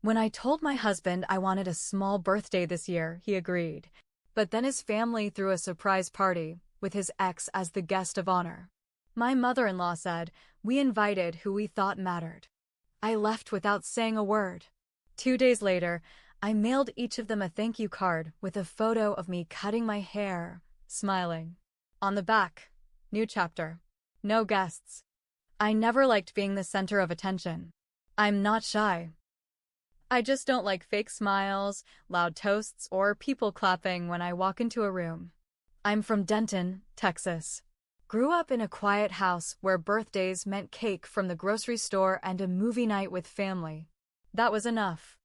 When I told my husband I wanted a small birthday this year, he agreed. But then his family threw a surprise party, with his ex as the guest of honor. My mother-in-law said, we invited who we thought mattered. I left without saying a word. 2 days later, I mailed each of them a thank you card with a photo of me cutting my hair, smiling. On the back, new chapter. No guests. I never liked being the center of attention. I'm not shy. I just don't like fake smiles, loud toasts, or people clapping when I walk into a room. I'm from Denton, Texas. Grew up in a quiet house where birthdays meant cake from the grocery store and a movie night with family. That was enough.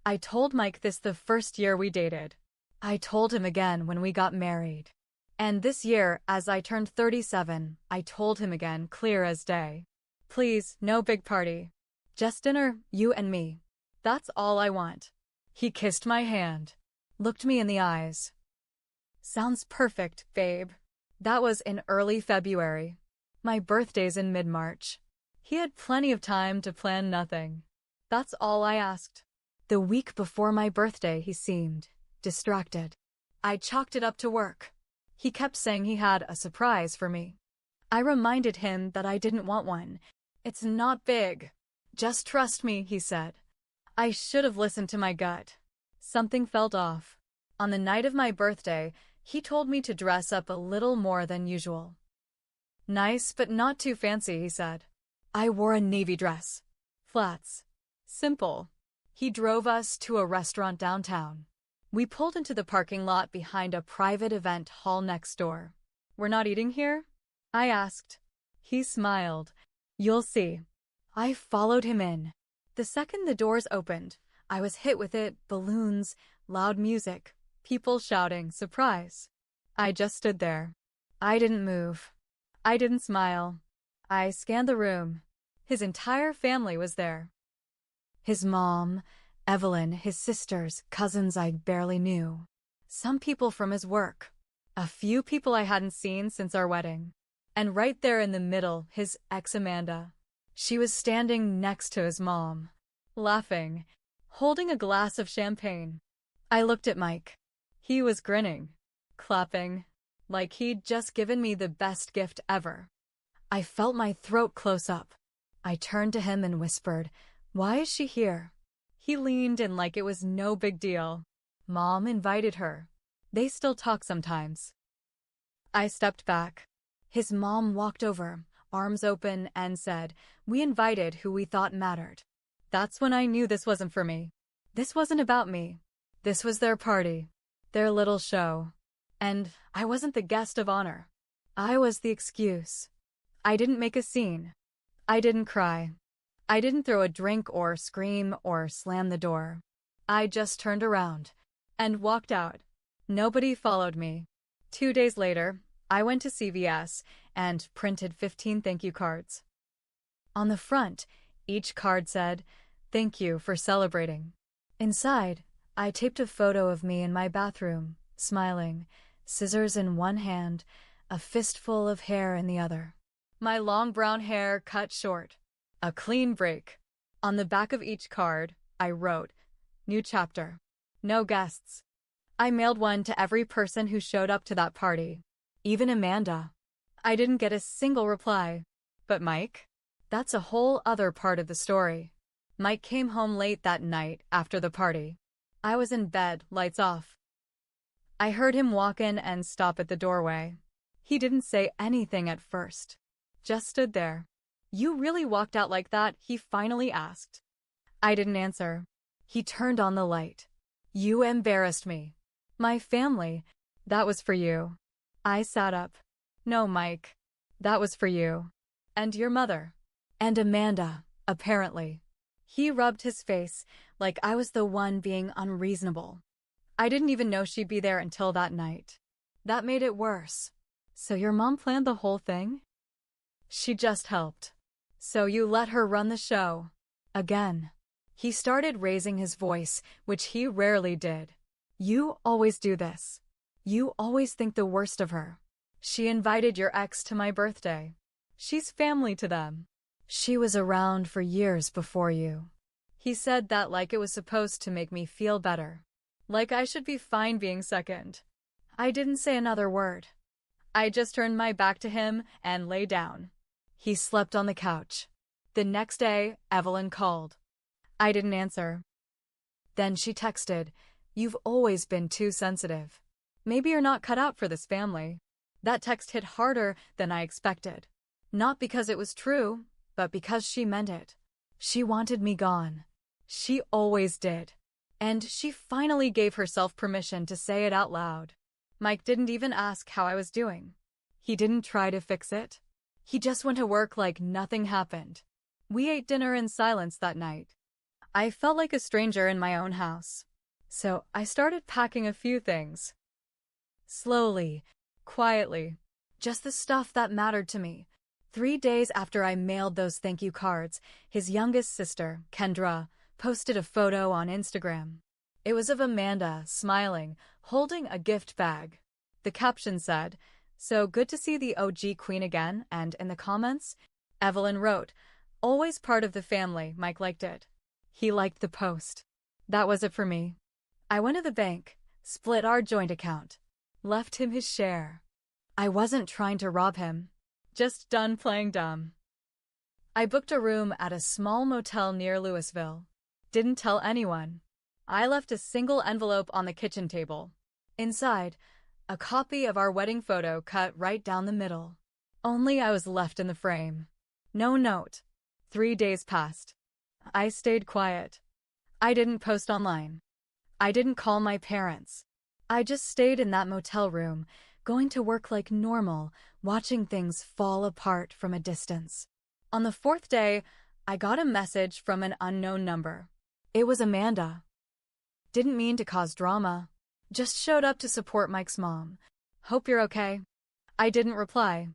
I told Mike this the first year we dated. I told him again when we got married. And this year, as I turned 37, I told him again, clear as day. Please, no big party. Just dinner, you and me. That's all I want. He kissed my hand, looked me in the eyes. Sounds perfect, babe. That was in early February. My birthday's in mid-March. He had plenty of time to plan nothing. That's all I asked. The week before my birthday, he seemed distracted. I chalked it up to work. He kept saying he had a surprise for me. I reminded him that I didn't want one. It's not big. Just trust me, he said. I should have listened to my gut. Something felt off. On the night of my birthday, he told me to dress up a little more than usual. Nice, but not too fancy, he said. I wore a navy dress. Flats. Simple. He drove us to a restaurant downtown. We pulled into the parking lot behind a private event hall next door. We're not eating here? I asked. He smiled. You'll see. I followed him in. The second the doors opened, I was hit with it, balloons, loud music, people shouting, surprise. I just stood there. I didn't move. I didn't smile. I scanned the room. His entire family was there. His mom, Evelyn, his sisters, cousins I barely knew. Some people from his work. A few people I hadn't seen since our wedding. And right there in the middle, his ex Amanda. She was standing next to his mom, laughing, holding a glass of champagne. I looked at Mike. He was grinning, clapping, like he'd just given me the best gift ever. I felt my throat close up. I turned to him and whispered, "Why is she here?" He leaned in like it was no big deal. Mom invited her. They still talk sometimes. I stepped back. His mom walked over, arms open, and said, "We invited who we thought mattered." That's when I knew this wasn't for me. This wasn't about me. This was their party, their little show. And I wasn't the guest of honor. I was the excuse. I didn't make a scene. I didn't cry. I didn't throw a drink or scream or slam the door. I just turned around and walked out. Nobody followed me. 2 days later, I went to CVS and printed 15 thank you cards. On the front, each card said, "Thank you for celebrating." Inside, I taped a photo of me in my bathroom, smiling, scissors in one hand, a fistful of hair in the other. My long brown hair cut short. A clean break. On the back of each card, I wrote, "New chapter. No guests." I mailed one to every person who showed up to that party. Even Amanda. I didn't get a single reply. But Mike? That's a whole other part of the story. Mike came home late that night after the party. I was in bed, lights off. I heard him walk in and stop at the doorway. He didn't say anything at first. Just stood there. "You really walked out like that?" he finally asked. I didn't answer. He turned on the light. "You embarrassed me. My family. That was for you." I sat up. "No, Mike. That was for you. And your mother. And Amanda, apparently." He rubbed his face like I was the one being unreasonable. I didn't even know she'd be there until that night. That made it worse. "So your mom planned the whole thing?" "She just helped." "So you let her run the show?" Again. He started raising his voice, which he rarely did. "You always do this. You always think the worst of her. She invited your ex to my birthday. She's family to them. She was around for years before you." He said that like it was supposed to make me feel better. Like I should be fine being second. I didn't say another word. I just turned my back to him and lay down. He slept on the couch. The next day, Evelyn called. I didn't answer. Then she texted, "You've always been too sensitive. Maybe you're not cut out for this family." That text hit harder than I expected. Not because it was true, but because she meant it. She wanted me gone. She always did. And she finally gave herself permission to say it out loud. Mike didn't even ask how I was doing. He didn't try to fix it. He just went to work like nothing happened. We ate dinner in silence that night. I felt like a stranger in my own house. So I started packing a few things. Slowly, quietly, just the stuff that mattered to me. 3 days after I mailed those thank you cards, his youngest sister, Kendra, posted a photo on Instagram. It was of Amanda, smiling, holding a gift bag. The caption said, "So good to see the OG queen again," and in the comments, Evelyn wrote, "Always part of the family, Mike liked it." He liked the post. That was it for me. I went to the bank, split our joint account, left him his share. I wasn't trying to rob him. Just done playing dumb. I booked a room at a small motel near Louisville. Didn't tell anyone. I left a single envelope on the kitchen table. Inside, a copy of our wedding photo cut right down the middle. Only I was left in the frame. No note. 3 days passed. I stayed quiet. I didn't post online. I didn't call my parents. I just stayed in that motel room, going to work like normal, watching things fall apart from a distance. On the 4th day, I got a message from an unknown number. It was Amanda. Didn't mean to cause drama. Just showed up to support Mike's mom. "Hope you're okay." I didn't reply.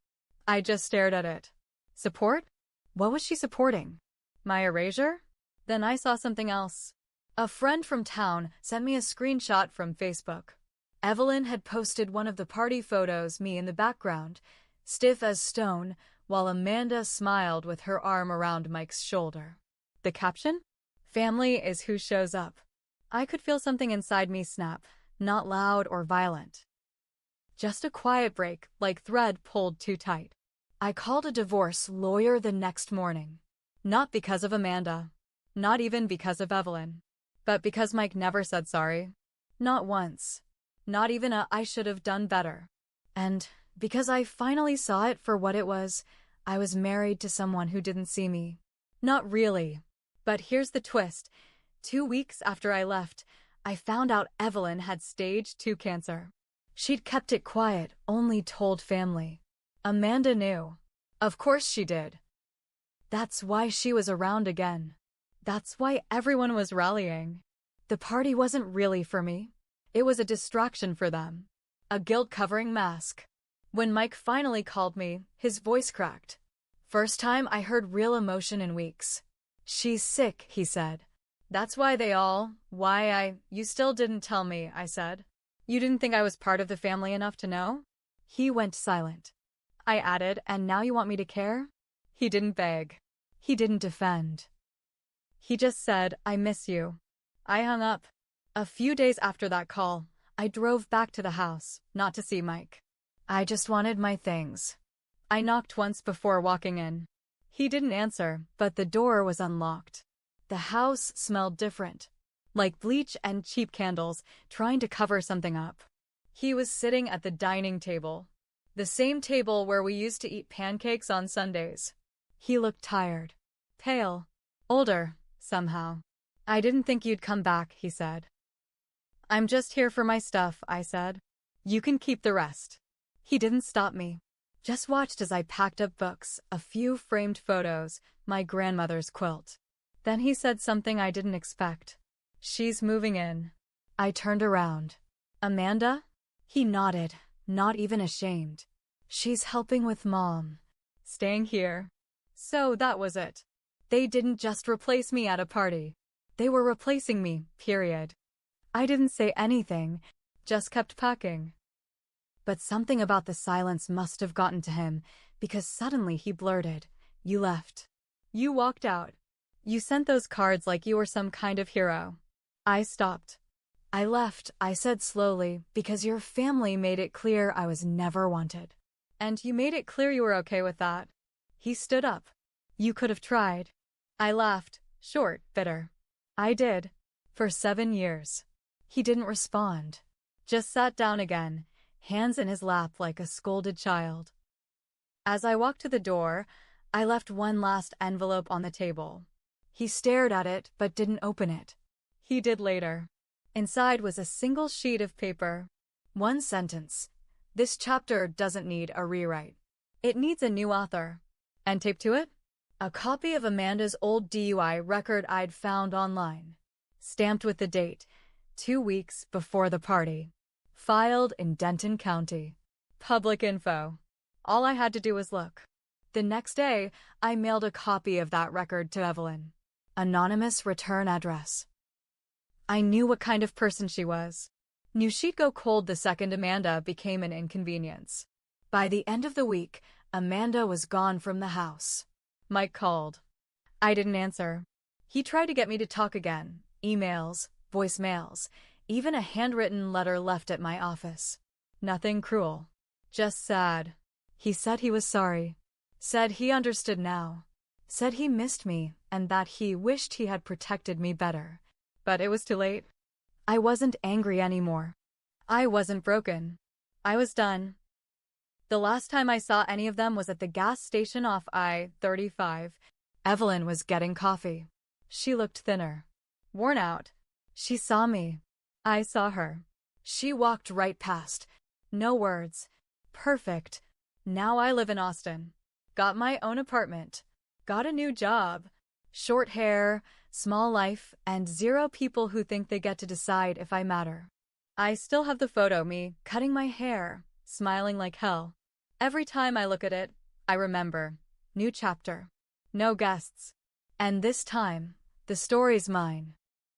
I just stared at it. Support? What was she supporting? My erasure? Then I saw something else. A friend from town sent me a screenshot from Facebook. Evelyn had posted one of the party photos, me in the background, stiff as stone, while Amanda smiled with her arm around Mike's shoulder. The caption? "Family is who shows up." I could feel something inside me snap, not loud or violent. Just a quiet break, like thread pulled too tight. I called a divorce lawyer the next morning. Not because of Amanda. Not even because of Evelyn. But because Mike never said sorry. Not once. Not even a "I should have done better." And because I finally saw it for what it was, I was married to someone who didn't see me. Not really. But here's the twist. 2 weeks after I left, I found out Evelyn had stage 2 cancer. She'd kept it quiet, only told family. Amanda knew. Of course she did. That's why she was around again. That's why everyone was rallying. The party wasn't really for me. It was a distraction for them. A guilt-covering mask. When Mike finally called me, his voice cracked. First time I heard real emotion in weeks. "She's sick," he said. "That's why you still didn't tell me," I said. "You didn't think I was part of the family enough to know?" He went silent. I added, "And now you want me to care?" He didn't beg. He didn't defend. He just said, "I miss you." I hung up. A few days after that call, I drove back to the house, not to see Mike. I just wanted my things. I knocked once before walking in. He didn't answer, but the door was unlocked. The house smelled different, like bleach and cheap candles, trying to cover something up. He was sitting at the dining table, the same table where we used to eat pancakes on Sundays. He looked tired, pale, older, somehow. "I didn't think you'd come back," he said. "I'm just here for my stuff," I said. "You can keep the rest." He didn't stop me. Just watched as I packed up books, a few framed photos, my grandmother's quilt. Then he said something I didn't expect. "She's moving in." I turned around. "Amanda?" He nodded, not even ashamed. "She's helping with Mom. Staying here." So that was it. They didn't just replace me at a party. They were replacing me, period. I didn't say anything, just kept packing. But something about the silence must have gotten to him, because suddenly he blurted, "You left. You walked out. You sent those cards like you were some kind of hero. I stopped. I left, I said slowly, because your family made it clear I was never wanted. And you made it clear you were okay with that. He stood up. You could have tried. I laughed, short, bitter. I did. For 7 years. He didn't respond. Just sat down again, hands in his lap like a scolded child. As I walked to the door, I left one last envelope on the table. He stared at it but didn't open it. He did later. Inside was a single sheet of paper. One sentence. This chapter doesn't need a rewrite. It needs a new author. And taped to it? A copy of Amanda's old DUI record I'd found online. Stamped with the date, 2 weeks before the party. Filed in Denton County. Public info. All I had to do was look. The next day, I mailed a copy of that record to Evelyn. Anonymous return address. I knew what kind of person she was. Knew she'd go cold the second Amanda became an inconvenience. By the end of the week, Amanda was gone from the house. Mike called. I didn't answer. He tried to get me to talk again. Emails, voicemails, even a handwritten letter left at my office. Nothing cruel. Just sad. He said he was sorry. Said he understood now. Said he missed me and that he wished he had protected me better. But it was too late. I wasn't angry anymore. I wasn't broken. I was done. The last time I saw any of them was at the gas station off I-35. Evelyn was getting coffee. She looked thinner. Worn out. She saw me. I saw her. She walked right past. No words. Perfect. Now I live in Austin. Got my own apartment. Got a new job. Short hair, small life, and 0 people who think they get to decide if I matter. I still have the photo me cutting my hair, smiling like hell. Every time I look at it, I remember. New chapter. No guests. And this time, the story's mine.